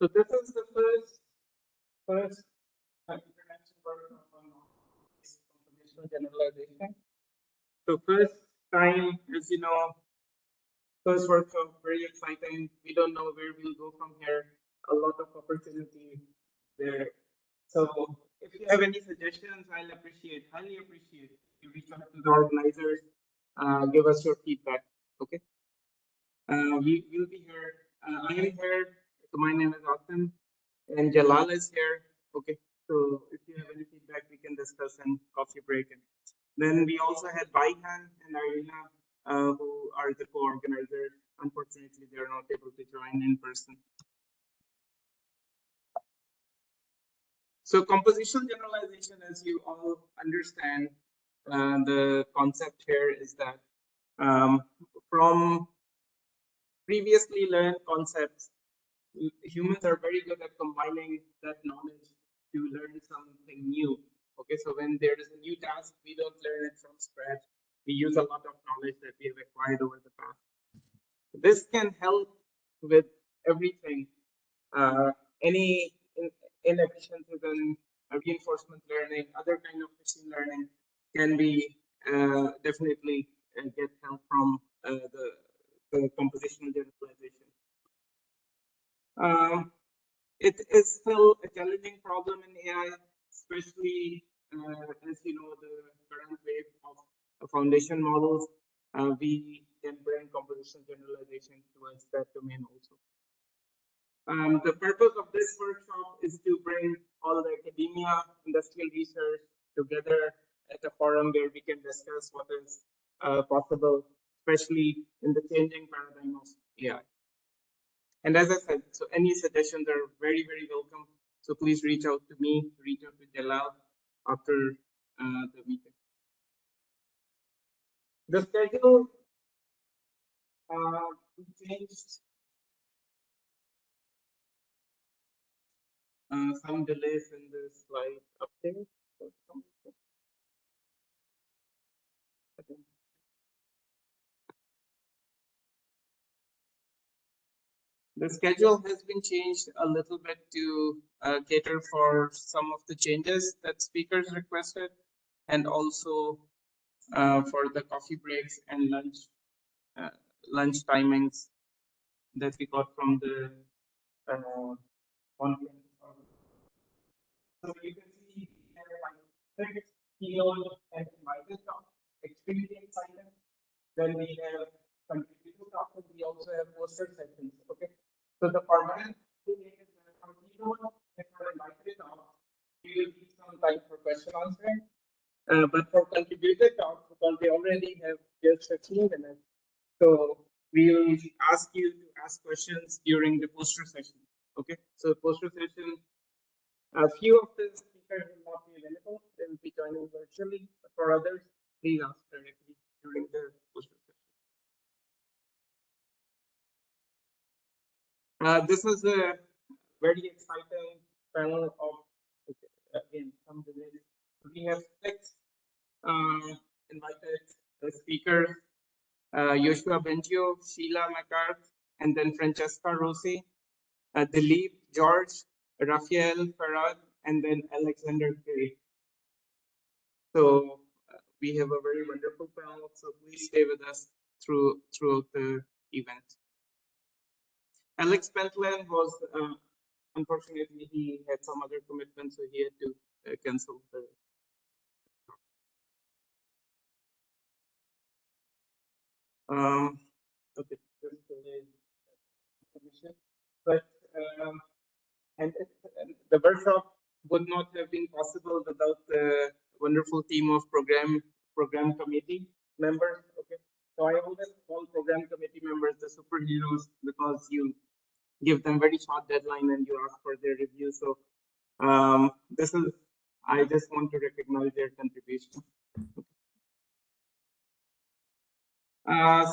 So this is the first introduction workshop on compositional generalization. So first time, as you know, first workshop, very exciting. We don't know where we'll go from here. A lot of opportunity there. So if you have any suggestions, I'll appreciate, highly appreciate. You reach out to the organizers, give us your feedback. Okay. We will be here. I am here. So my name is Austin, and Jalal is here. Okay. So if you have any feedback, we can discuss in coffee break. And then we also had Baihan and Irina, who are the co-organizers. Unfortunately, they are not able to join in person. So compositional generalization, as you all understand, the concept here is that from previously learned concepts, humans are very good at combining that knowledge to learn something new. Okay, so when there is a new task, we don't learn it from scratch. We use a lot of knowledge that we have acquired over the past. This can help with everything. Any inefficiencies in reinforcement learning, other kind of machine learning can be definitely get help from the compositional generalization. It is still a challenging problem in AI, especially as you know the current wave of foundation models. We can bring compositional generalization towards that domain also. The purpose of this workshop is to bring all the academia, industrial research together at a forum where we can discuss what is possible, especially in the changing paradigm of AI. And as I said, so any suggestions are very, very welcome. So please reach out to me, reach out to Jalal after the meeting. The schedule we changed. Some delays in the slide update. The schedule has been changed a little bit to cater for some of the changes that speakers requested, and also for the coffee breaks and lunch timings that we got from the conference. So you can see there are like 6 keynote and invited talk, extremely exciting. Then we have contributor talk, and we also have poster sessions. Okay, so the format is that for keynote and for invited talk, we will give some time for question answering. But for contributor talk, because they already have just 15 minutes, so we will ask you to ask questions during the poster session. Okay, so poster session. A few of the speakers will not be available. They will be joining virtually. But for others, please ask directly during the poster session. This is a very exciting panel of, again, some delays. We have 6 invited speakers, Yoshua Bengio, Sheila McCarth, and then Francesca Rossi, Dilip, George, Raphael Farad, and then Alexander Perry. So we have a very wonderful panel. So please stay with us throughout the event. Alex Pentland was unfortunately he had some other commitments, so he had to cancel the. Okay, but and the workshop would not have been possible without the wonderful team of program committee members. Okay, so I always call program committee members the superheroes because you give them very short deadline and you ask for their review. So this is, I just want to recognize their contribution.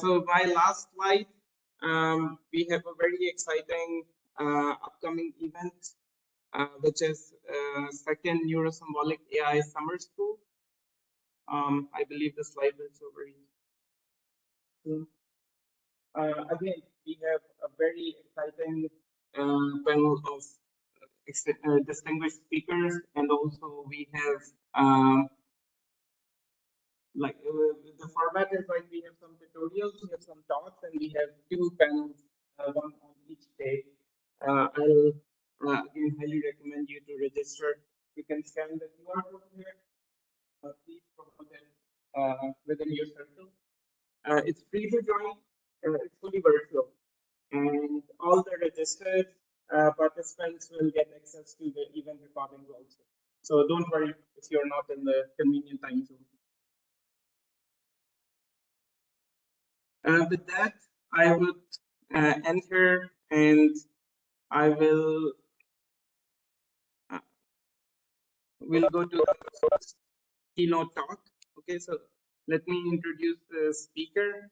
So my last slide, we have a very exciting upcoming event, which is second Neurosymbolic AI Summer School. I believe the slide is over here. Again, we have a very exciting panel of distinguished speakers, and also we have the format is like we have some tutorials, we have some talks, and we have two panels, one on each day. I'll again highly recommend you to register. You can scan the QR code here. Please promote it within your circle. It's free to join. It's fully virtual, and all the registered participants will get access to the event recordings also. So don't worry if you're not in the convenient time zone. With that, I would end here, and I will we'll go to the first keynote talk. Okay, so let me introduce the speaker.